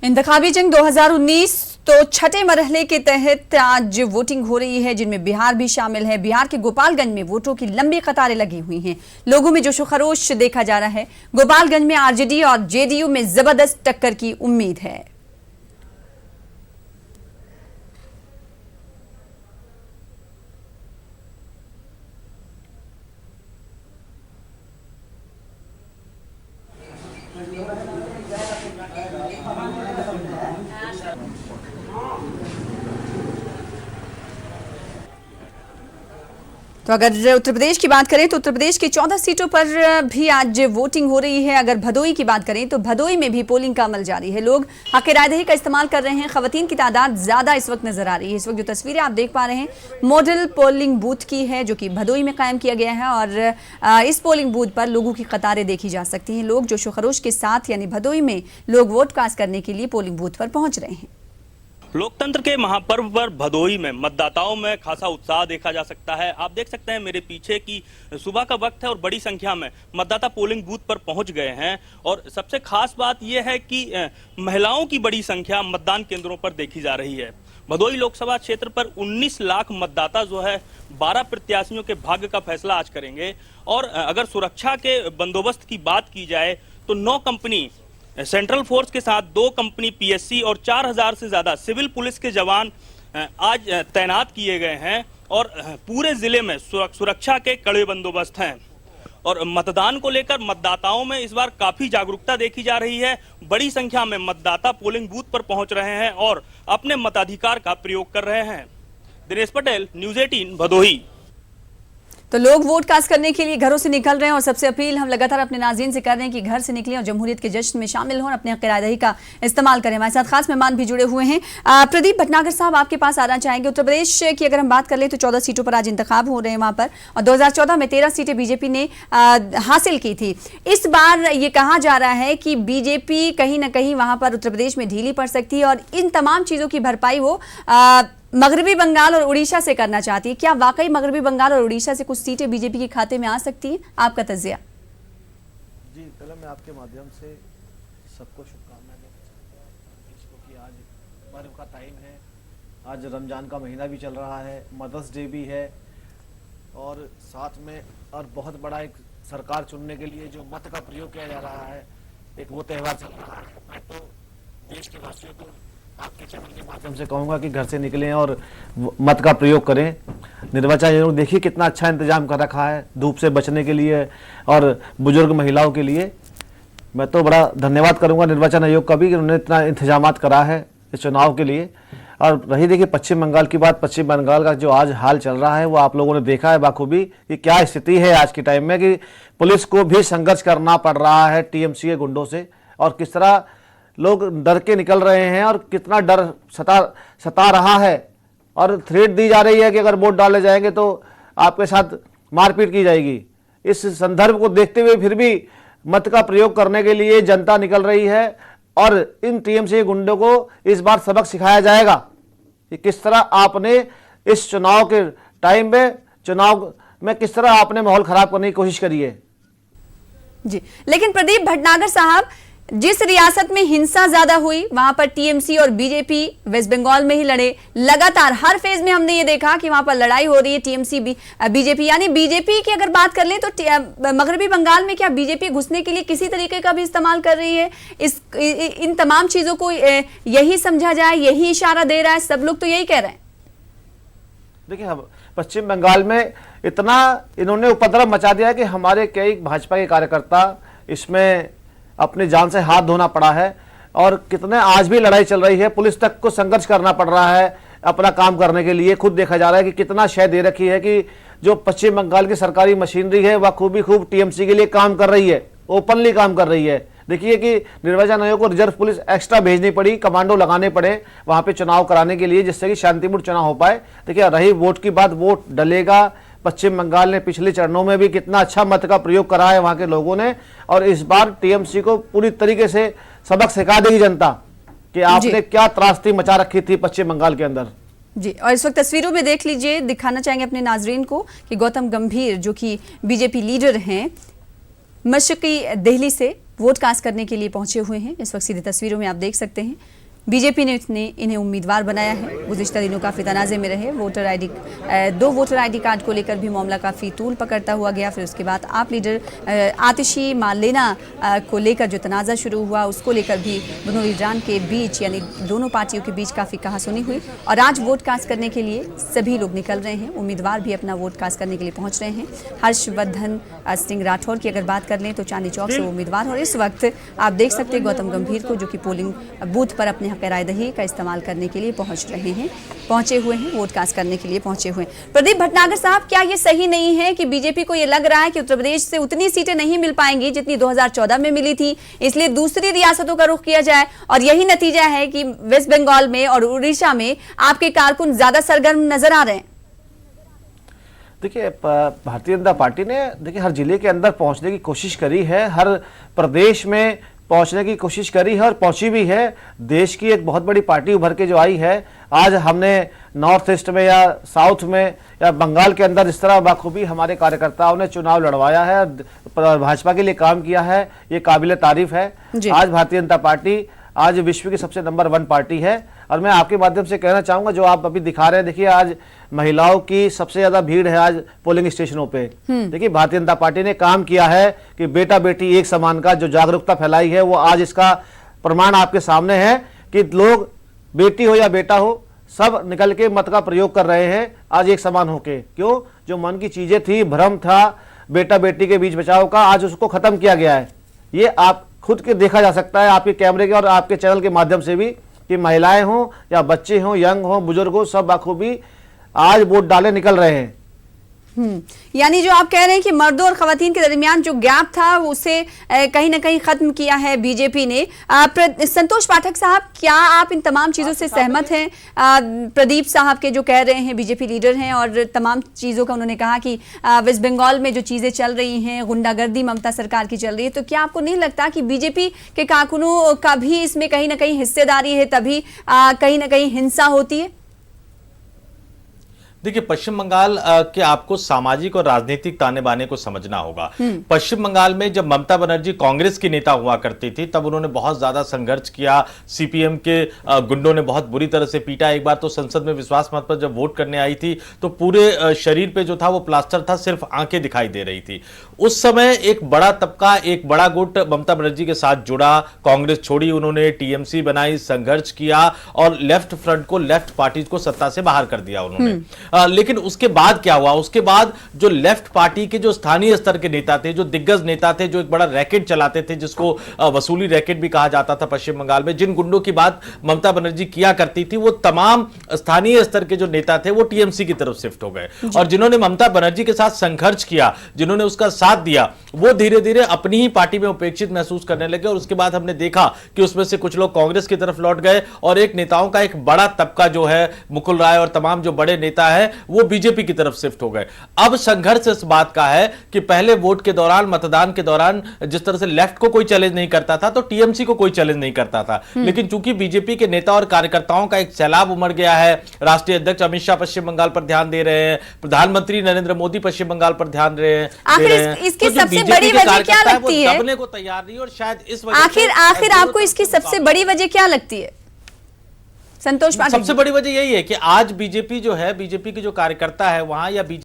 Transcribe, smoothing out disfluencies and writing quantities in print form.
इंतखाबी जंग 2019 तो छठे मरहले के तहत आज वोटिंग हो रही है, जिनमें बिहार भी शामिल है। बिहार के गोपालगंज में वोटों की लंबी कतारें लगी हुई हैं। लोगों में जोशो खरोश देखा जा रहा है। गोपालगंज में आरजेडी और जेडीयू में जबरदस्त टक्कर की उम्मीद है। तो अगर उत्तर प्रदेश की बात करें तो उत्तर प्रदेश की 14 सीटों पर भी आज वोटिंग हो रही है। अगर भदोई की बात करें तो भदोई में भी पोलिंग का अमल जारी है। लोग हक रायदही का इस्तेमाल कर रहे हैं। खवातीन की तादाद ज्यादा इस वक्त नजर आ रही है। इस वक्त जो तस्वीरें आप देख पा रहे हैं मॉडल पोलिंग बूथ की है, जो कि भदोई में कायम किया गया है। और इस पोलिंग बूथ पर लोगों की कतारें देखी जा सकती हैं। लोग जोशो खरोश के साथ यानी भदोई में लोग वोट कास्ट करने के लिए पोलिंग बूथ पर पहुंच रहे हैं। लोकतंत्र के महापर्व पर भदोई में मतदाताओं में खासा उत्साह देखा जा सकता है। आप देख सकते हैं मेरे पीछे की सुबह का वक्त है और बड़ी संख्या में मतदाता पोलिंग बूथ पर पहुंच गए हैं। और सबसे खास बात यह है कि महिलाओं की बड़ी संख्या मतदान केंद्रों पर देखी जा रही है। भदोई लोकसभा क्षेत्र पर 19 लाख मतदाता जो है 12 प्रत्याशियों के भाग्य का फैसला आज करेंगे। और अगर सुरक्षा के बंदोबस्त की बात की जाए तो 9 कंपनी सेंट्रल फोर्स के साथ 2 कंपनी पीएससी और 4000 से ज्यादा सिविल पुलिस के जवान आज तैनात किए गए हैं। और पूरे जिले में सुरक्षा के कड़े बंदोबस्त हैं। और मतदान को लेकर मतदाताओं में इस बार काफी जागरूकता देखी जा रही है। बड़ी संख्या में मतदाता पोलिंग बूथ पर पहुंच रहे हैं और अपने मताधिकार का प्रयोग कर रहे हैं। दिनेश पटेल, न्यूज 18 भदोही। तो लोग वोट कास्ट करने के लिए घरों से निकल रहे हैं और सबसे अपील हम लगातार अपने नाज़रीन से कर रहे हैं कि घर से निकलें और जमहूरियत के जश्न में शामिल हों और अपने हक रायदही का इस्तेमाल करें। हमारे साथ खास मेहमान भी जुड़े हुए हैं। प्रदीप भटनागर साहब, आपके पास आना चाहेंगे। उत्तर प्रदेश की अगर हम बात कर लें तो 14 सीटों पर आज इंतखाब हो रहे हैं वहां पर, और 2014 में 13 सीटें बीजेपी ने हासिल की थी। इस बार ये कहा जा रहा है कि बीजेपी कहीं ना कहीं वहां पर उत्तर प्रदेश में ढीली पड़ सकती है और इन तमाम चीजों की भरपाई वो मगरबी बंगाल और उड़ीसा से करना चाहती है। क्या वाकई मगरबी बंगाल और उड़ीसा से कुछ सीटें बीजेपी के खाते में आ सकती हैं? आपका तज्जिया। जी, पहले मैं आपके माध्यम से सबको शुभकामनाएं देना चाहता हूँ कि आज पर्व का टाइम है। आज रमजान का महीना भी चल रहा है, मदर्स डे भी है और साथ में और बहुत बड़ा एक सरकार चुनने के लिए जो मत का प्रयोग किया जा रहा है, एक वो त्यौहार चल रहा है। मैं तो देश के वासियों को आपके चैनल के माध्यम से कहूंगा कि घर से निकलें और मत का प्रयोग करें। निर्वाचन आयोग देखिए कितना अच्छा इंतजाम कर रखा है धूप से बचने के लिए और बुजुर्ग महिलाओं के लिए। मैं तो बड़ा धन्यवाद करूंगा निर्वाचन आयोग का भी कि उन्होंने इतना इंतजामात करा है इस चुनाव के लिए। और रही देखिए पश्चिम बंगाल की बात, पश्चिम बंगाल का जो आज हाल चल रहा है वो आप लोगों ने देखा है बाखूबी कि क्या स्थिति है आज के टाइम में, कि पुलिस को भी संघर्ष करना पड़ रहा है टीएमसी के गुंडों से, और किस तरह लोग डर के निकल रहे हैं और कितना डर सता रहा है। और थ्रेट दी जा रही है कि अगर वोट डाले जाएंगे तो आपके साथ मारपीट की जाएगी। इस संदर्भ को देखते हुए फिर भी मत का प्रयोग करने के लिए जनता निकल रही है और इन टीएमसी गुंडों को इस बार सबक सिखाया जाएगा कि किस तरह आपने इस चुनाव के टाइम में चुनाव में किस तरह आपने माहौल खराब करने की कोशिश करी है। जी, लेकिन प्रदीप भटनागर साहब, जिस रियासत में हिंसा ज्यादा हुई वहां पर टीएमसी और बीजेपी वेस्ट बंगाल में ही लड़े। लगातार हर फेज में हमने ये देखा कि वहां पर लड़ाई हो रही है टीएमसी बीजेपी। यानी बीजेपी की अगर बात कर लें तो मगरबी बंगाल में क्या बीजेपी घुसने के लिए किसी तरीके का भी इस्तेमाल कर रही है? इन तमाम चीजों को यही समझा जाए, यही इशारा दे रहा है, सब लोग तो यही कह रहे हैं। देखिए, पश्चिम बंगाल में इतना इन्होंने उपद्रव मचा दिया है कि हमारे कई भाजपा के कार्यकर्ता इसमें अपनी जान से हाथ धोना पड़ा है और कितने आज भी लड़ाई चल रही है। पुलिस तक को संघर्ष करना पड़ रहा है अपना काम करने के लिए। खुद देखा जा रहा है कि कितना शय दे रखी है कि जो पश्चिम बंगाल की सरकारी मशीनरी है वह खूब टीएमसी के लिए काम कर रही है, ओपनली काम कर रही है। देखिए कि निर्वाचन आयोग को रिजर्व पुलिस एक्स्ट्रा भेजनी पड़ी, कमांडो लगाने पड़े वहां पे चुनाव कराने के लिए, जिससे कि शांतिपूर्ण चुनाव हो पाए। देखिए, रही वोट की बात, वोट डलेगा। पश्चिम बंगाल ने पिछले चरणों में भी कितना अच्छा मत का प्रयोग करा है वहां के लोगों ने, और इस बार टीएमसी को पूरी तरीके से सबक सिखा देगी जनता कि आपने क्या त्रासदी मचा रखी थी पश्चिम बंगाल के अंदर। जी, और इस वक्त तस्वीरों में देख लीजिए, दिखाना चाहेंगे अपने नाजरीन को कि गौतम गंभीर जो कि बीजेपी लीडर हैं मशरकी दिल्ली से, वोट कास्ट करने के लिए पहुंचे हुए हैं। इस वक्त सीधी तस्वीरों में आप देख सकते हैं बीजेपी ने इन्हें उम्मीदवार बनाया है। गुज़िश्ता दिनों काफ़ी तनाज़े में रहे। दो वोटर आईडी कार्ड को लेकर भी मामला काफ़ी तूल पकड़ता हुआ गया। फिर उसके बाद आप लीडर आतिशी मालेना को लेकर जो तनाज़ा शुरू हुआ, उसको लेकर भी दोनों लीडरान के बीच यानी दोनों पार्टियों के बीच काफ़ी कहासुनी हुई। और आज वोट कास्ट करने के लिए सभी लोग निकल रहे हैं। उम्मीदवार भी अपना वोट कास्ट करने के लिए पहुँच रहे हैं। हर्षवर्धन सिंह राठौर की अगर बात कर लें तो चांदनी चौक से वो उम्मीदवार, और इस वक्त आप देख सकते हैं गौतम गंभीर को, जो कि पोलिंग बूथ पर अपने रायदही का इस्तेमाल करने के लिए पहुंचे हुए हैं, वोट कास्ट करने के लिए पहुंचे हुए हैं। प्रदीप भटनागर साहब, क्या ये सही नहीं है कि बीजेपी को ये लग रहा है कि उत्तर प्रदेश से उतनी सीटें नहीं मिल पाएंगी जितनी 2014 में मिली थी, इसलिए दूसरी रियासतों का रुख किया जाए, और यही नतीजा है कि वेस्ट बंगाल में और उड़ीसा में आपके कारकुन ज्यादा सरगर्म नजर आ रहे हैं? देखिए, भारतीय जनता पार्टी ने देखिए हर जिले के अंदर पहुंचने की कोशिश करी है, हर प्रदेश में पहुंचने की कोशिश करी है और पहुंची भी है। देश की एक बहुत बड़ी पार्टी उभर के जो आई है, आज हमने नॉर्थ ईस्ट में या साउथ में या बंगाल के अंदर इस तरह बाखूबी हमारे कार्यकर्ताओं ने चुनाव लड़वाया है, भाजपा के लिए काम किया है, ये काबिले तारीफ है। आज भारतीय जनता पार्टी आज विश्व की सबसे नंबर 1 पार्टी है। और मैं आपके माध्यम से कहना चाहूंगा, जो आप अभी दिखा रहे हैं, देखिए आज महिलाओं की सबसे ज्यादा भीड़ है आज पोलिंग स्टेशनों पे। देखिए भारतीय जनता पार्टी ने काम किया है कि बेटा बेटी एक समान का जो जागरूकता फैलाई है, वो आज इसका प्रमाण आपके सामने है कि लोग बेटी हो या बेटा हो सब निकल के मत का प्रयोग कर रहे हैं आज एक समान होके। क्यों? जो मन की चीजें थी, भ्रम था बेटा बेटी के बीच बचाव का, आज उसको खत्म किया गया है। ये आप खुद के देखा जा सकता है आपके कैमरे के और आपके चैनल के माध्यम से भी कि महिलाएं हों या बच्चे हों, यंग हों, बुजुर्ग हो, सब बाखूबी आज वोट डाले निकल रहे हैं। यानी जो आप कह रहे हैं कि मर्दों और खवातीन के दरमियान जो गैप था उसे कहीं ना कहीं खत्म किया है बीजेपी ने। संतोष पाठक साहब, क्या आप इन तमाम चीजों से सहमत हैं? प्रदीप साहब के जो कह रहे हैं, बीजेपी लीडर हैं और तमाम चीजों का उन्होंने कहा कि वेस्ट बंगाल में जो चीजें चल रही हैं, गुंडागर्दी ममता सरकार की चल रही है, तो क्या आपको नहीं लगता कि बीजेपी के कारकुनों का भी इसमें कहीं ना कहीं हिस्सेदारी है, तभी कहीं ना कहीं हिंसा होती है? देखिए, पश्चिम बंगाल के आपको सामाजिक और राजनीतिक ताने बाने को समझना होगा। पश्चिम बंगाल में जब ममता बनर्जी कांग्रेस की नेता हुआ करती थी, तब उन्होंने बहुत ज्यादा संघर्ष किया। सीपीएम के गुंडों ने बहुत बुरी तरह से पीटा। एक बार तो संसद में विश्वास मत पर जब वोट करने आई थी तो पूरे शरीर पे जो था वो प्लास्टर था, सिर्फ आंखें दिखाई दे रही थी। उस समय एक बड़ा तबका, एक बड़ा गुट ममता बनर्जी के साथ जुड़ा, कांग्रेस छोड़ी, उन्होंने टीएमसी बनाई, संघर्ष किया और लेफ्ट फ्रंट को, लेफ्ट पार्टीज को सत्ता से बाहर कर दिया उन्होंने। लेकिन उसके बाद क्या हुआ? उसके बाद जो लेफ्ट पार्टी के जो स्थानीय स्तर के नेता थे, जो दिग्गज नेता थे, जो एक बड़ा रैकेट चलाते थे, जिसको वसूली रैकेट भी कहा जाता था पश्चिम बंगाल में, जिन गुंडों की बात ममता बनर्जी किया करती थी, वो तमाम स्थानीय स्तर के जो नेता थे वो टीएमसी की तरफ शिफ्ट हो गए। और जिन्होंने ममता बनर्जी के साथ संघर्ष किया, जिन्होंने उसका साथ दिया, वो धीरे धीरे अपनी ही पार्टी में उपेक्षित महसूस करने लगे। और उसके बाद हमने देखा कि उसमें से कुछ लोग कांग्रेस की तरफ लौट गए और एक नेताओं का एक बड़ा तबका जो है, मुकुल राय और तमाम जो बड़े नेता है, वो बीजेपी की तरफ शिफ्ट हो गए। अब संघर्ष इस बात का है कि पहले वोट के दौरान, मतदान के दौरान जिस तरह से लेफ्ट को कोई चैलेंज नहीं करता था, तो टीएमसी को कोई चैलेंज नहीं करता था। लेकिन चूंकि बीजेपी के नेता और कार्यकर्ताओं का एक सैलाब उमड़ गया है, राष्ट्रीय अध्यक्ष अमित शाह पश्चिम बंगाल पर ध्यान दे रहे हैं, प्रधानमंत्री नरेंद्र मोदी पश्चिम बंगाल पर ध्यान दे रहे हैं। इसकी सबसे बड़ी वजह क्या लगती है? दबने को तैयार नहीं, और शायद इस वजह आखिर आपको इसकी सबसे बड़ी वजह क्या लगती है संतोष पाठक? सबसे बड़ी वजह यही है कि आज बीजेपी जो है, बीजेपी के जो कार्यकर्ता है वहां, या